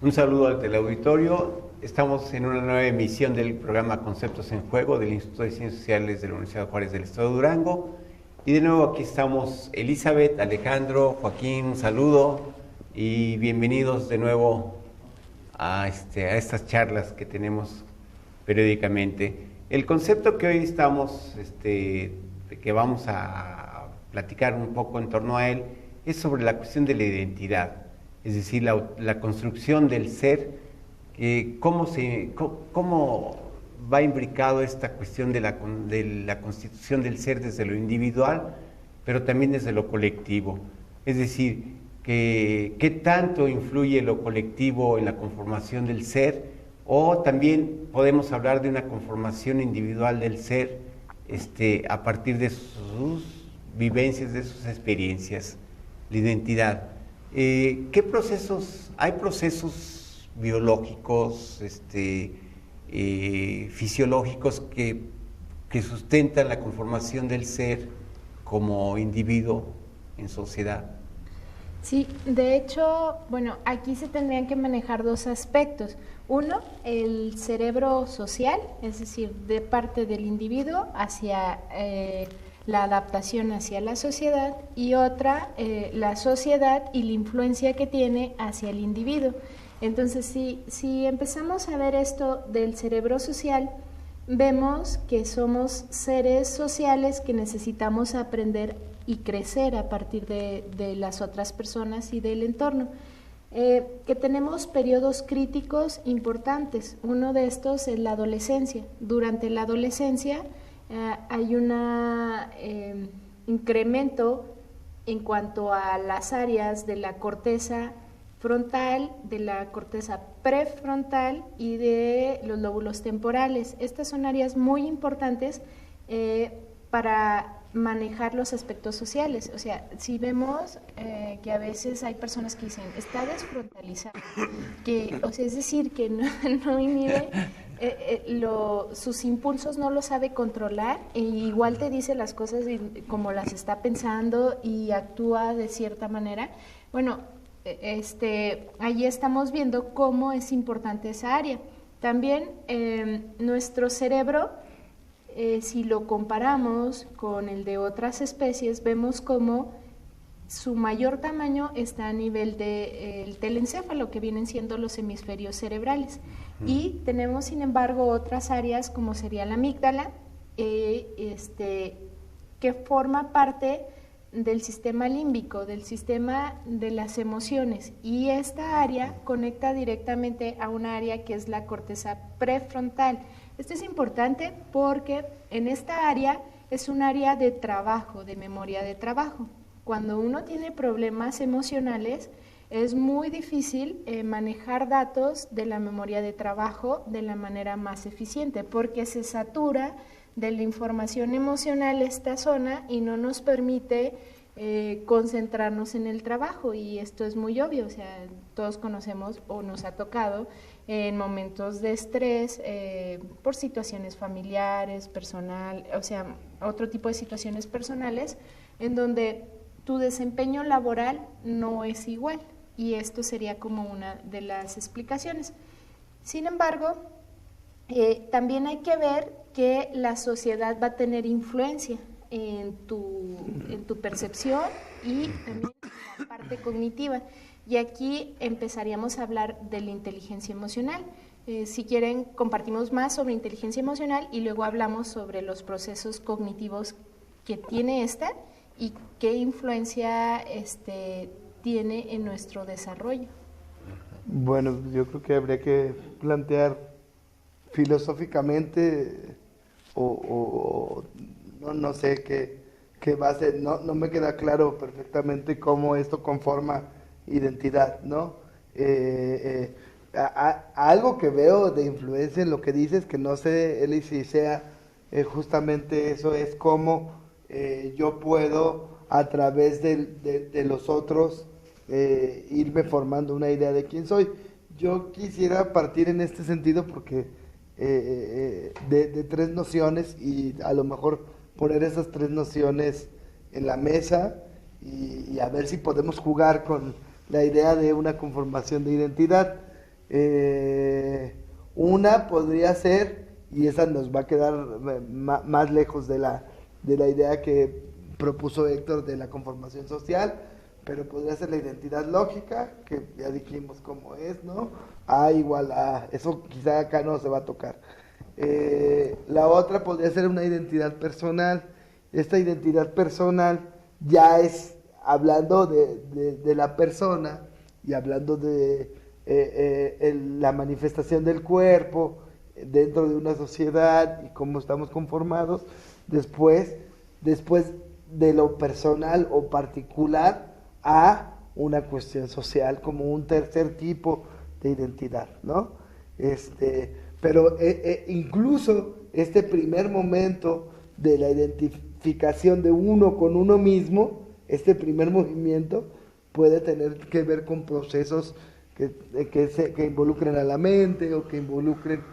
Un saludo al teleauditorio. Estamos en una nueva emisión del programa Conceptos en Juego del Instituto de Ciencias Sociales de la Universidad Juárez del Estado de Durango. Y de nuevo aquí estamos Elizabeth, Alejandro, Joaquín, un saludo y bienvenidos de nuevo a estas charlas que tenemos periódicamente. El concepto que hoy estamos, que vamos a platicar un poco en torno a él, es sobre la cuestión de la identidad. Es decir, la construcción del ser, cómo va imbricado esta cuestión de la constitución del ser desde lo individual, pero también desde lo colectivo. Es decir, qué tanto influye lo colectivo en la conformación del ser, o también podemos hablar de una conformación individual del ser a partir de sus vivencias, de sus experiencias, la identidad. ¿Qué procesos? ¿Hay procesos biológicos, fisiológicos que sustentan la conformación del ser como individuo en sociedad? Sí, de hecho, bueno, aquí se tendrían que manejar dos aspectos. Uno, el cerebro social, es decir, de parte del individuo hacia la adaptación hacia la sociedad, y otra, la sociedad y la influencia que tiene hacia el individuo. Entonces, si empezamos a ver esto del cerebro social, vemos que somos seres sociales que necesitamos aprender y crecer a partir de las otras personas y del entorno. Que tenemos periodos críticos importantes. Uno de estos es la adolescencia. Durante la adolescencia hay un incremento en cuanto a las áreas de la corteza frontal, de la corteza prefrontal y de los lóbulos temporales. Estas son áreas muy importantes para manejar los aspectos sociales. O sea, si vemos que a veces hay personas que dicen, está desfrontalizado, es decir, que no inhibe sus impulsos, no los sabe controlar, e igual te dice las cosas como las está pensando y actúa de cierta manera. Bueno, ahí estamos viendo cómo es importante esa área. También nuestro cerebro, si lo comparamos con el de otras especies, vemos cómo su mayor tamaño está a nivel del telencéfalo, que vienen siendo los hemisferios cerebrales. Y tenemos, sin embargo, otras áreas como sería la amígdala, que forma parte del sistema límbico, del sistema de las emociones, y esta área conecta directamente a una área que es la corteza prefrontal. Esto es importante porque en esta área es un área de trabajo, de memoria de trabajo. Cuando uno tiene problemas emocionales, es muy difícil manejar datos de la memoria de trabajo de la manera más eficiente, porque se satura de la información emocional esta zona y no nos permite concentrarnos en el trabajo, y esto es muy obvio. O sea, todos conocemos o nos ha tocado en momentos de estrés por situaciones familiares, personal, o sea, otro tipo de situaciones personales en donde tu desempeño laboral no es igual, y esto sería como una de las explicaciones. Sin embargo, también hay que ver que la sociedad va a tener influencia en tu percepción y también en la parte cognitiva. Y aquí empezaríamos a hablar de la inteligencia emocional. Si quieren, compartimos más sobre inteligencia emocional y luego hablamos sobre los procesos cognitivos que tiene esta y qué influencia tiene en nuestro desarrollo. Bueno, yo creo que habría que plantear filosóficamente no sé qué base, no me queda claro perfectamente cómo esto conforma identidad, ¿no? Algo que veo de influencia en lo que dices, que no sé, Eli, si sea justamente eso, es cómo yo puedo a través de los otros irme formando una idea de quién soy. Yo quisiera partir en este sentido porque de tres nociones y a lo mejor poner esas tres nociones en la mesa y a ver si podemos jugar con la idea de una conformación de identidad. Una podría ser, y esa nos va a quedar más lejos de la idea que propuso Héctor de la conformación social, pero podría ser la identidad lógica, que ya dijimos cómo es, ¿no? A igual a, eso quizá acá no se va a tocar. La otra podría ser una identidad personal. Esta identidad personal ya es hablando de la persona y hablando de la manifestación del cuerpo dentro de una sociedad y cómo estamos conformados, después de lo personal o particular a una cuestión social como un tercer tipo de identidad, ¿no? Pero incluso este primer momento de la identificación de uno con uno mismo, este primer movimiento puede tener que ver con procesos que involucren a la mente o que involucren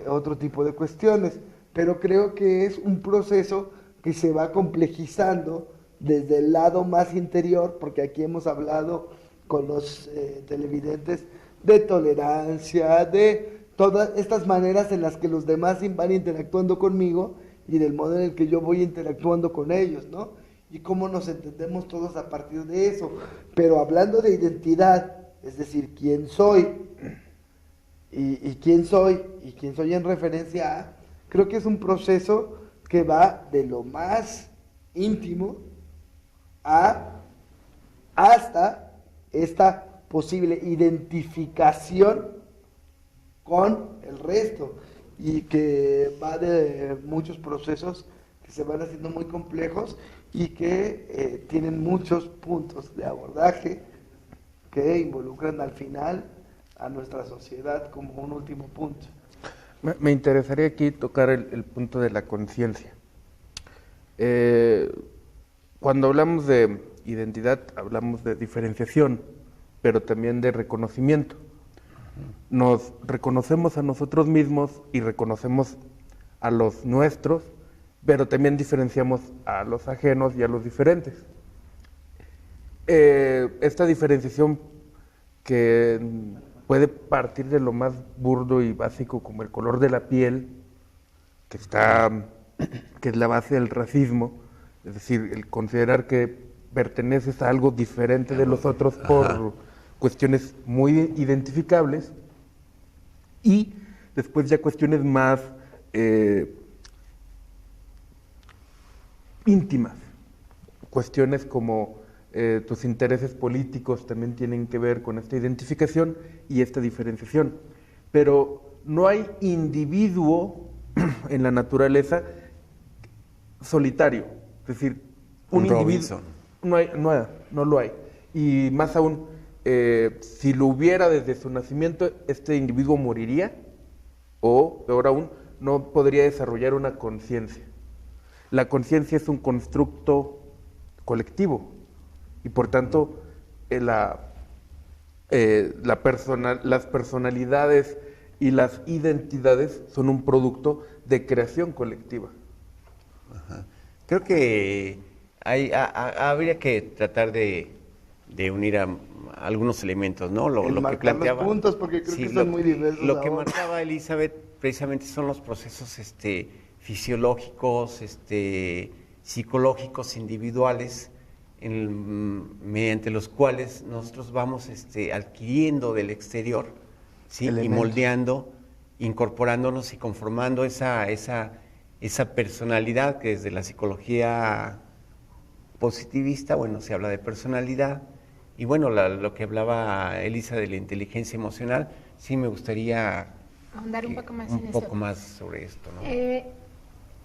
otro tipo de cuestiones, pero creo que es un proceso que se va complejizando desde el lado más interior, porque aquí hemos hablado con los televidentes de tolerancia, de todas estas maneras en las que los demás van interactuando conmigo y del modo en el que yo voy interactuando con ellos, ¿no? Y cómo nos entendemos todos a partir de eso. Pero hablando de identidad, es decir, quién soy y quién soy en referencia a, creo que es un proceso que va de lo más íntimo hasta esta posible identificación con el resto y que va de muchos procesos que se van haciendo muy complejos y que tienen muchos puntos de abordaje que involucran al final a nuestra sociedad como un último punto. Me interesaría aquí tocar el punto de la conciencia. Cuando hablamos de identidad, hablamos de diferenciación, pero también de reconocimiento. Nos reconocemos a nosotros mismos y reconocemos a los nuestros, pero también diferenciamos a los ajenos y a los diferentes. Esta diferenciación que puede partir de lo más burdo y básico como el color de la piel, que es la base del racismo, es decir, el considerar que perteneces a algo diferente de los otros por cuestiones muy identificables, y después ya cuestiones más íntimas, cuestiones como tus intereses políticos también tienen que ver con esta identificación y esta diferenciación. Pero no hay individuo en la naturaleza solitario, es decir, un individuo no lo hay. Y más aún, si lo hubiera desde su nacimiento, este individuo moriría, o peor aún, no podría desarrollar una conciencia. La conciencia es un constructo colectivo y por tanto las personalidades y las identidades son un producto de creación colectiva. Ajá. Creo que habría que tratar de unir a algunos elementos, ¿no? Lo que planteaba. Los puntos, porque creo que son muy diversos. Lo que marcaba Elizabeth precisamente son los procesos fisiológicos, psicológicos, individuales, mediante los cuales nosotros vamos adquiriendo del exterior, ¿sí? Y moldeando, incorporándonos y conformando esa personalidad que desde la psicología positivista, bueno, se habla de personalidad. Y bueno, lo que hablaba Elisa de la inteligencia emocional, sí me gustaría ahondar un poco más sobre esto, ¿no?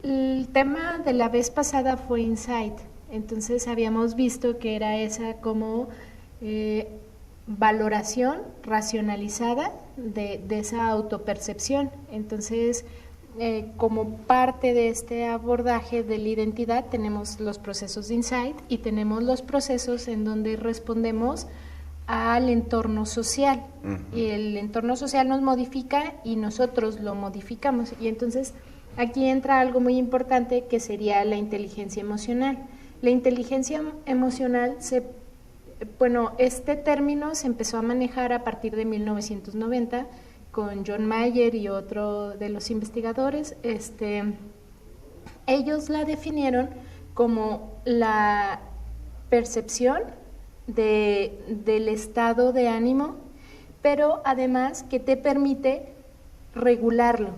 El tema de la vez pasada fue insight, entonces habíamos visto que era esa como valoración racionalizada de esa autopercepción. Entonces, como parte de este abordaje de la identidad tenemos los procesos de insight y tenemos los procesos en donde respondemos al entorno social. Y el entorno social nos modifica y nosotros lo modificamos. Y entonces aquí entra algo muy importante que sería la inteligencia emocional. La inteligencia emocional este término se empezó a manejar a partir de 1990 con John Mayer y otro de los investigadores. Ellos la definieron como la percepción del estado de ánimo, pero además que te permite regularlo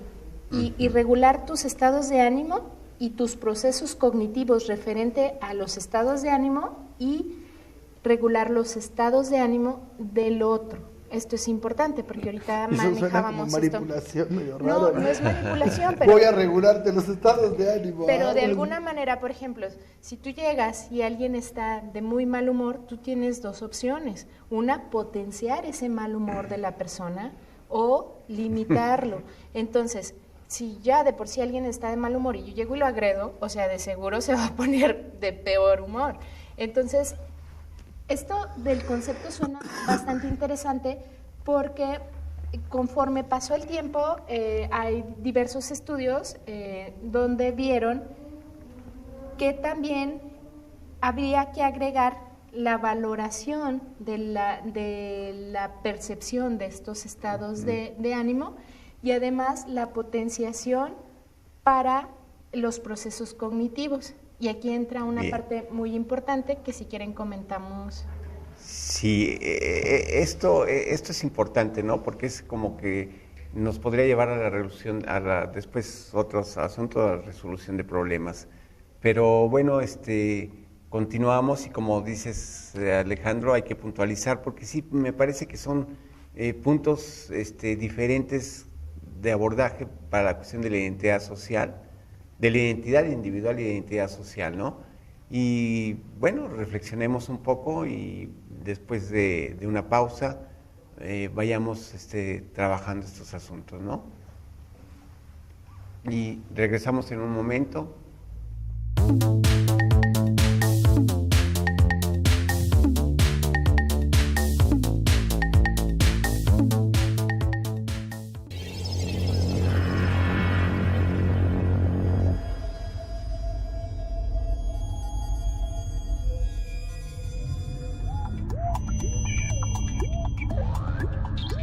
y regular tus estados de ánimo y tus procesos cognitivos referente a los estados de ánimo y regular los estados de ánimo del otro. Esto es importante porque ahorita manejábamos como manipulación esto. Medio raro, No es manipulación, pero... Voy a regularte los estados de ánimo. Pero de alguna manera, por ejemplo, si tú llegas y alguien está de muy mal humor, tú tienes dos opciones. Una, potenciar ese mal humor de la persona o limitarlo. Entonces, si ya de por sí alguien está de mal humor y yo llego y lo agredo, o sea, de seguro se va a poner de peor humor. Entonces, esto del concepto suena bastante interesante porque conforme pasó el tiempo hay diversos estudios donde vieron que también habría que agregar la valoración de la percepción de estos estados de ánimo y además la potenciación para los procesos cognitivos. Y aquí entra una parte muy importante que si quieren comentamos. Sí, esto es importante, ¿no? Porque es como que nos podría llevar a la resolución, después otros asuntos, a la resolución de problemas. Pero bueno, continuamos y como dices, Alejandro, hay que puntualizar porque sí, me parece que son puntos diferentes de abordaje para la cuestión de la identidad social, de la identidad individual y de la identidad social, ¿no? Y bueno, reflexionemos un poco y después de una pausa vayamos trabajando estos asuntos, ¿no? Y regresamos en un momento.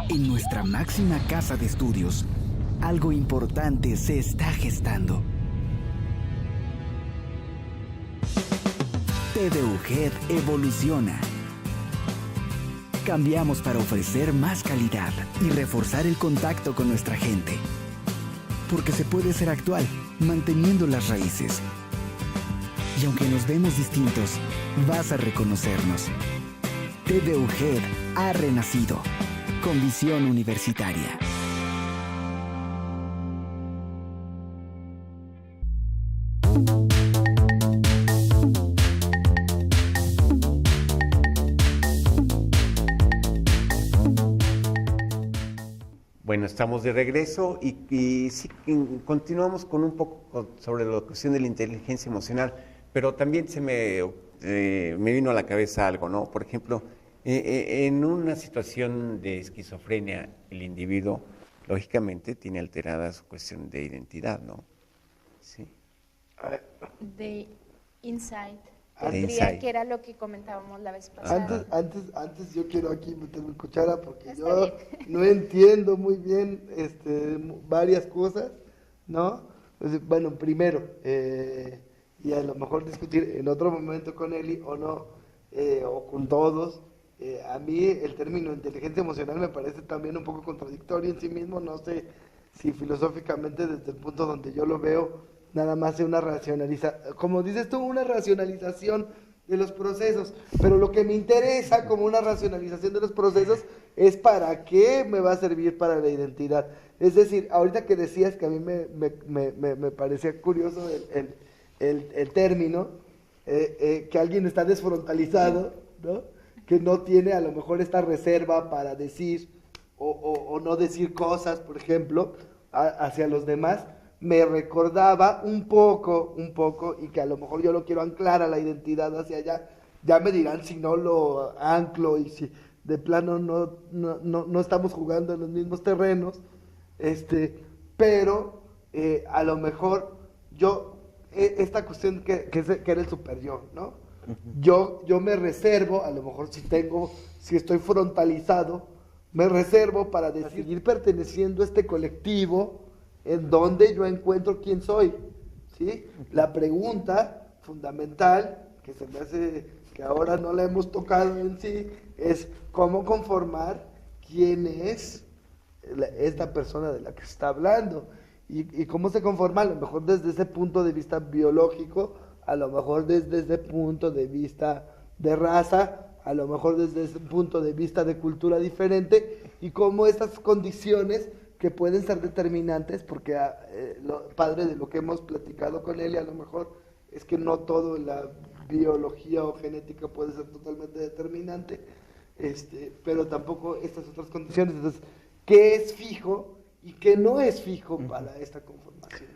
En nuestra máxima casa de estudios, algo importante se está gestando. TVUGED evoluciona. Cambiamos para ofrecer más calidad y reforzar el contacto con nuestra gente. Porque se puede ser actual, manteniendo las raíces. Y aunque nos vemos distintos, vas a reconocernos. TVUGED ha renacido. Con visión universitaria. Bueno, estamos de regreso y sí, continuamos con un poco sobre la cuestión de la inteligencia emocional, pero también me vino a la cabeza algo, ¿no? Por ejemplo, en una situación de esquizofrenia, el individuo, lógicamente, tiene alterada su cuestión de identidad, ¿no? Sí. De insight. Insight. Que era lo que comentábamos la vez pasada. Antes yo quiero aquí meter mi cuchara porque Está yo bien. no entiendo muy bien varias cosas, ¿no? Entonces, bueno, primero, y a lo mejor discutir en otro momento con Eli o no, o con todos. A mí el término inteligencia emocional me parece también un poco contradictorio en sí mismo, no sé si filosóficamente desde el punto donde yo lo veo, nada más es una racionalización, como dices tú, una racionalización de los procesos, pero lo que me interesa como una racionalización de los procesos es para qué me va a servir para la identidad. Es decir, ahorita que decías que a mí me parecía curioso el término, que alguien está desfrontalizado, ¿no? que no tiene a lo mejor esta reserva para decir o no decir cosas, por ejemplo, hacia los demás, me recordaba un poco, y que a lo mejor yo lo quiero anclar a la identidad hacia allá, ya me dirán si no lo anclo y si de plano no estamos jugando en los mismos terrenos, pero a lo mejor esta cuestión que era el super yo, ¿no? Yo me reservo, a lo mejor si estoy frontalizado, me reservo para seguir perteneciendo a este colectivo en donde yo encuentro quién soy, ¿sí? La pregunta fundamental, que se me hace que ahora no la hemos tocado en sí, es cómo conformar quién es esta persona de la que se está hablando y cómo se conforma, a lo mejor desde ese punto de vista biológico, a lo mejor desde ese punto de vista de raza, a lo mejor desde ese punto de vista de cultura diferente, y cómo estas condiciones que pueden ser determinantes, porque padre de lo que hemos platicado con él, y a lo mejor es que no todo en la biología o genética puede ser totalmente determinante, pero tampoco estas otras condiciones. Entonces, ¿qué es fijo y qué no es fijo para esta conformación?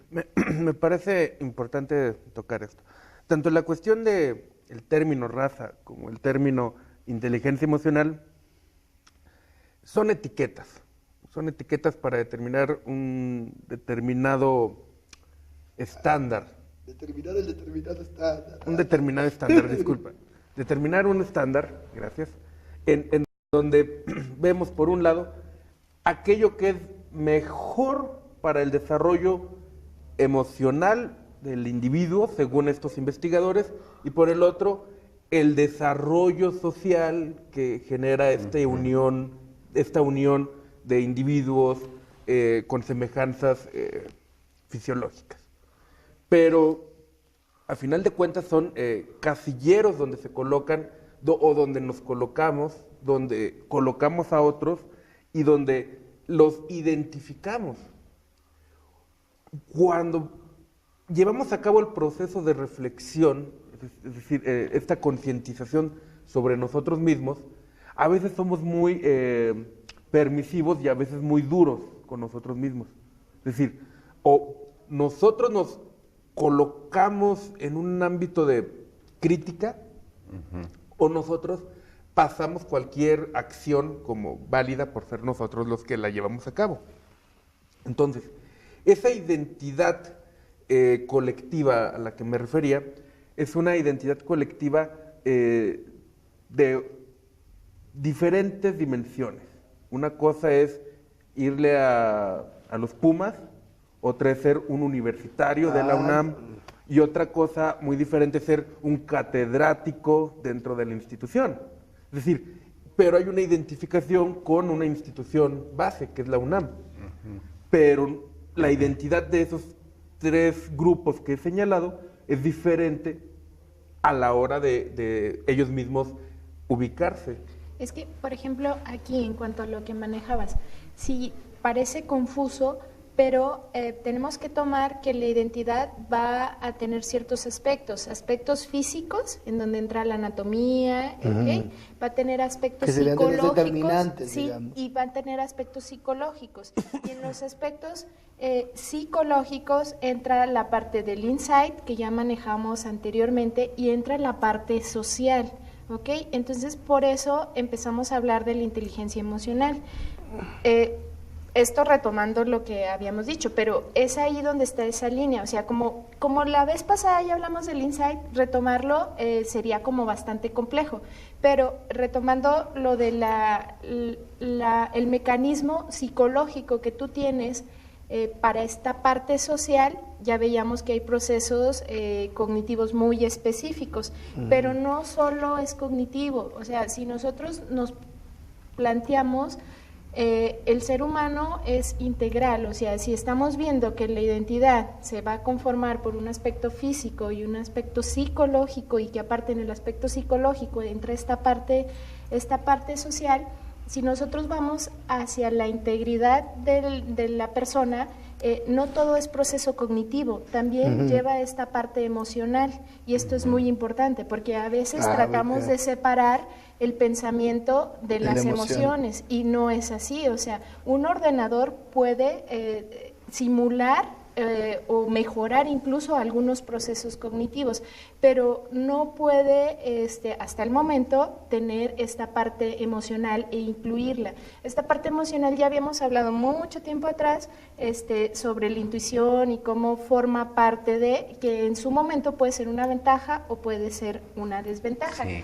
Me parece importante tocar esto. Tanto la cuestión de el término raza como el término inteligencia emocional son etiquetas para determinar un determinado estándar. Determinar el determinado estándar. Un determinado estándar, disculpa. Determinar un estándar, gracias, en donde vemos por un lado aquello que es mejor para el desarrollo emocional del individuo, según estos investigadores, y por el otro, el desarrollo social que genera esta unión de individuos con semejanzas fisiológicas. Pero, a final de cuentas, son casilleros donde se colocan, o donde nos colocamos, donde colocamos a otros y donde los identificamos. Cuando llevamos a cabo el proceso de reflexión, es decir, esta concientización sobre nosotros mismos, a veces somos muy permisivos y a veces muy duros con nosotros mismos. Es decir, o nosotros nos colocamos en un ámbito de crítica, o nosotros pasamos cualquier acción como válida por ser nosotros los que la llevamos a cabo. Entonces, esa identidad colectiva a la que me refería es una identidad colectiva de diferentes dimensiones. Una cosa es irle a los Pumas, otra es ser un universitario de la UNAM, y otra cosa muy diferente es ser un catedrático dentro de la institución. Es decir, pero hay una identificación con una institución base, que es la UNAM. Pero la identidad de esos tres grupos que he señalado es diferente a la hora de ellos mismos ubicarse. Es que, por ejemplo, aquí en cuanto a lo que manejabas, sí parece confuso, pero tenemos que tomar que la identidad va a tener ciertos aspectos físicos, en donde entra la anatomía, ¿okay? Va a tener aspectos psicológicos, sí, y va a tener aspectos psicológicos. Y en los aspectos psicológicos entra la parte del insight, que ya manejamos anteriormente, y entra la parte social, ¿ok? Entonces, por eso empezamos a hablar de la inteligencia emocional. Esto retomando lo que habíamos dicho, pero es ahí donde está esa línea, o sea, como la vez pasada ya hablamos del insight, retomarlo sería como bastante complejo, pero retomando lo de el mecanismo psicológico que tú tienes para esta parte social, ya veíamos que hay procesos cognitivos muy específicos, pero no solo es cognitivo, o sea, si nosotros nos planteamos el ser humano es integral, o sea, si estamos viendo que la identidad se va a conformar por un aspecto físico y un aspecto psicológico, y que aparte en el aspecto psicológico entra esta parte social, si nosotros vamos hacia la integridad de la persona, no todo es proceso cognitivo, también lleva esta parte emocional, y esto es muy importante porque a veces tratamos de separar el pensamiento de las emociones, y no es así. O sea, un ordenador puede simular o mejorar incluso algunos procesos cognitivos, pero no puede hasta el momento tener esta parte emocional e incluirla. Esta parte emocional ya habíamos hablado mucho tiempo atrás sobre la intuición y cómo forma parte de, que en su momento puede ser una ventaja o puede ser una desventaja. Sí.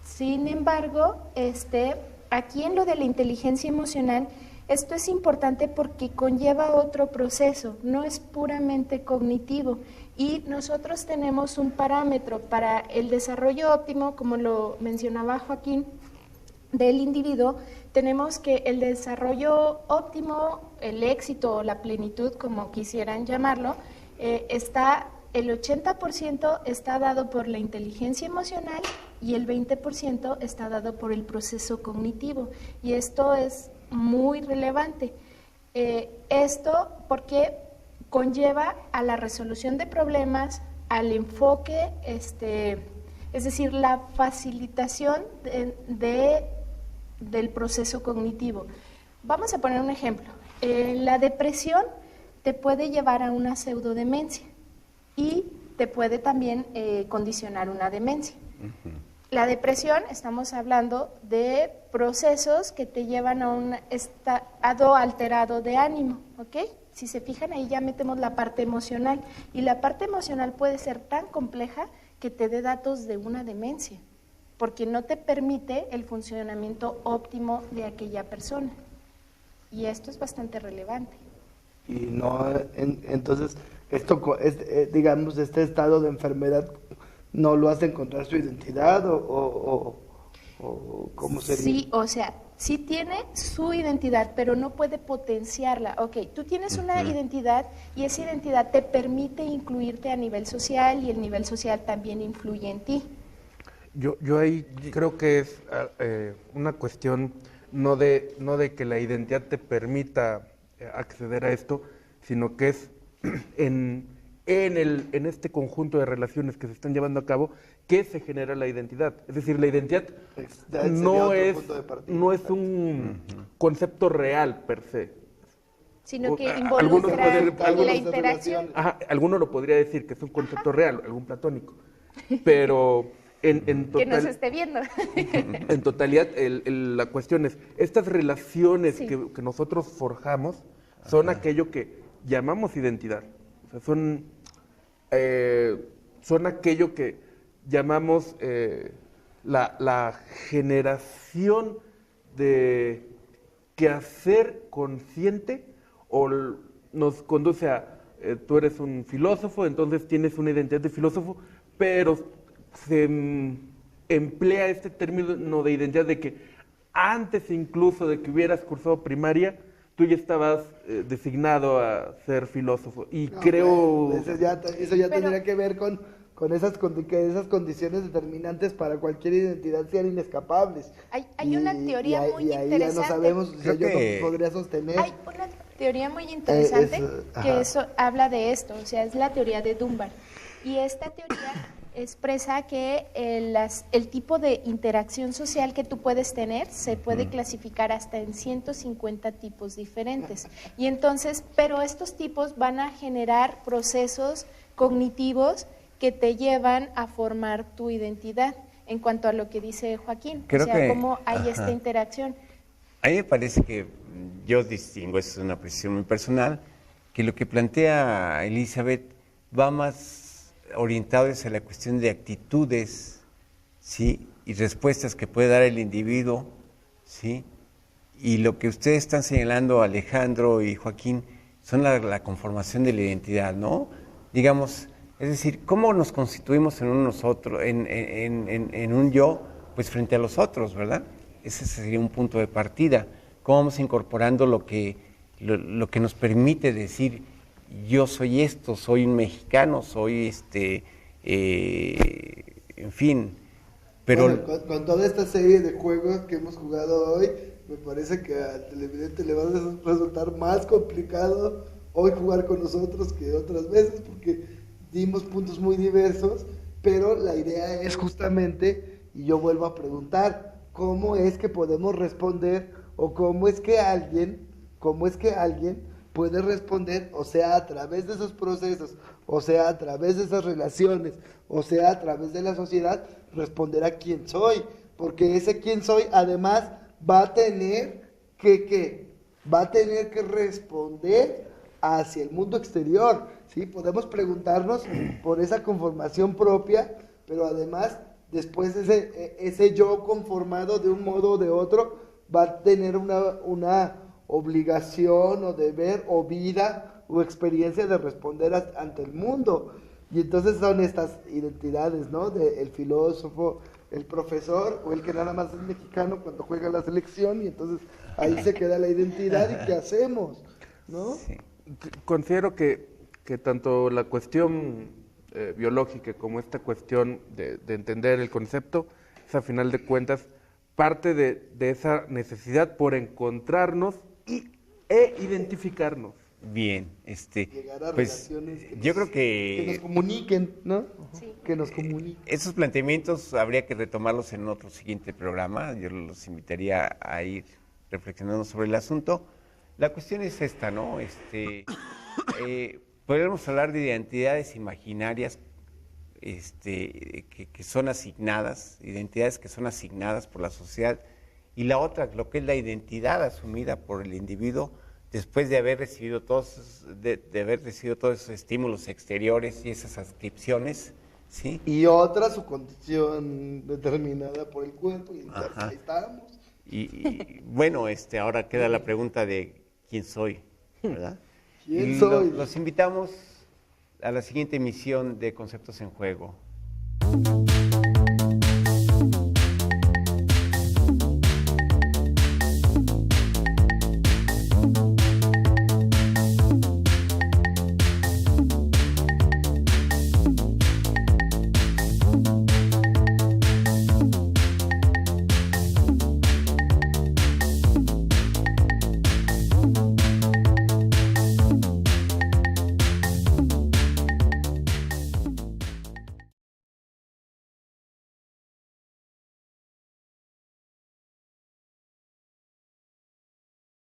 Sin embargo, aquí en lo de la inteligencia emocional, esto es importante porque conlleva otro proceso, no es puramente cognitivo, y nosotros tenemos un parámetro para el desarrollo óptimo, como lo mencionaba Joaquín, del individuo. Tenemos que el desarrollo óptimo, el éxito o la plenitud, como quisieran llamarlo, el 80% está dado por la inteligencia emocional y el 20% está dado por el proceso cognitivo, y esto es muy relevante. Esto porque conlleva a la resolución de problemas, al enfoque, es decir, la facilitación del proceso cognitivo. Vamos a poner un ejemplo. La depresión te puede llevar a una pseudodemencia y te puede también condicionar una demencia. La depresión, estamos hablando de procesos que te llevan a un estado alterado de ánimo, ¿ok? Si se fijan, ahí ya metemos la parte emocional, y la parte emocional puede ser tan compleja que te dé datos de una demencia, porque no te permite el funcionamiento óptimo de aquella persona, y esto es bastante relevante. Y no, entonces, esto digamos, este estado de enfermedad no lo hace encontrar su identidad o cómo sería. Sí, o sea, sí tiene su identidad, pero no puede potenciarla. Ok, tú tienes una identidad y esa identidad te permite incluirte a nivel social, y el nivel social también influye en ti. Yo ahí creo que es una cuestión no de que la identidad te permita acceder a esto, sino que es en este conjunto de relaciones que se están llevando a cabo que se genera la identidad. Es decir, la identidad no es un concepto real per se, sino que involucra la interacción. Alguno lo podría decir que es un concepto real, algún platónico, pero que nos esté viendo. En totalidad, la cuestión es, estas relaciones que nosotros forjamos son aquello que llamamos identidad. O sea, son aquello que llamamos la generación de quehacer consciente, o nos conduce a, tú eres un filósofo, entonces tienes una identidad de filósofo, pero se emplea este término de identidad de que antes incluso de que hubieras cursado primaria, tú ya estabas designado a ser filósofo. Y creo... Eso ya tendría que ver con que esas condiciones determinantes para cualquier identidad sean inescapables. Hay una teoría muy interesante. Ahí ya no sabemos, yo no podría sostener. Hay una teoría muy interesante que eso habla de esto, o sea, es la teoría de Dunbar. Y esta teoría expresa que el tipo de interacción social que tú puedes tener se puede clasificar hasta en 150 tipos diferentes. Y entonces, pero estos tipos van a generar procesos cognitivos que te llevan a formar tu identidad, en cuanto a lo que dice Joaquín. Creo que, cómo hay esta interacción. A mí me parece que yo distingo, es una precisión muy personal, que lo que plantea Elizabeth va más orientado hacia la cuestión de actitudes, ¿sí?, y respuestas que puede dar el individuo, ¿sí? Y lo que ustedes están señalando, Alejandro y Joaquín, son la conformación de la identidad, ¿no? Digamos, es decir, ¿cómo nos constituimos en un nosotros, en un yo, pues frente a los otros, ¿verdad? Ese sería un punto de partida. ¿Cómo vamos incorporando lo que nos permite decir, yo soy esto, soy un mexicano, soy en fin, pero... Bueno, con toda esta serie de juegos que hemos jugado hoy, me parece que al televidente le va a resultar más complicado hoy jugar con nosotros que otras veces, porque dimos puntos muy diversos, pero la idea es justamente, y yo vuelvo a preguntar, ¿cómo es que podemos responder o cómo es que alguien puede responder, o sea, a través de esos procesos, o sea, a través de esas relaciones, o sea, a través de la sociedad, responder a quién soy? Porque ese quién soy, además, va a tener va a tener que responder hacia el mundo exterior, ¿sí? Podemos preguntarnos por esa conformación propia, pero además, después ese yo conformado de un modo o de otro, va a tener una obligación o deber o vida o experiencia de responder ante el mundo. Y entonces son estas identidades, ¿no? El filósofo, el profesor, o el que nada más es mexicano cuando juega la selección, y entonces ahí se queda la identidad. ¿Y qué hacemos? ¿No? Sí. Considero que tanto la cuestión biológica como esta cuestión de entender el concepto es, a final de cuentas, parte de esa necesidad por encontrarnos e identificarnos. Bien, Llegar a pues relaciones yo creo que nos comuniquen, ¿no? Sí. Que nos comuniquen. esos planteamientos habría que retomarlos en otro siguiente programa. Yo los invitaría a ir reflexionando sobre el asunto. La cuestión es esta, ¿no? Podríamos hablar de identidades imaginarias que son asignadas, identidades que son asignadas por la sociedad, y la otra, lo que es la identidad asumida por el individuo después de haber recibido todos esos estímulos exteriores y esas adscripciones, ¿sí? Y otra, su condición determinada por el cuerpo, y entonces Ajá. ahí estamos. Y bueno, ahora queda la pregunta de quién soy, ¿verdad? ¿Quién Y soy? los invitamos a la siguiente emisión de Conceptos en Juego.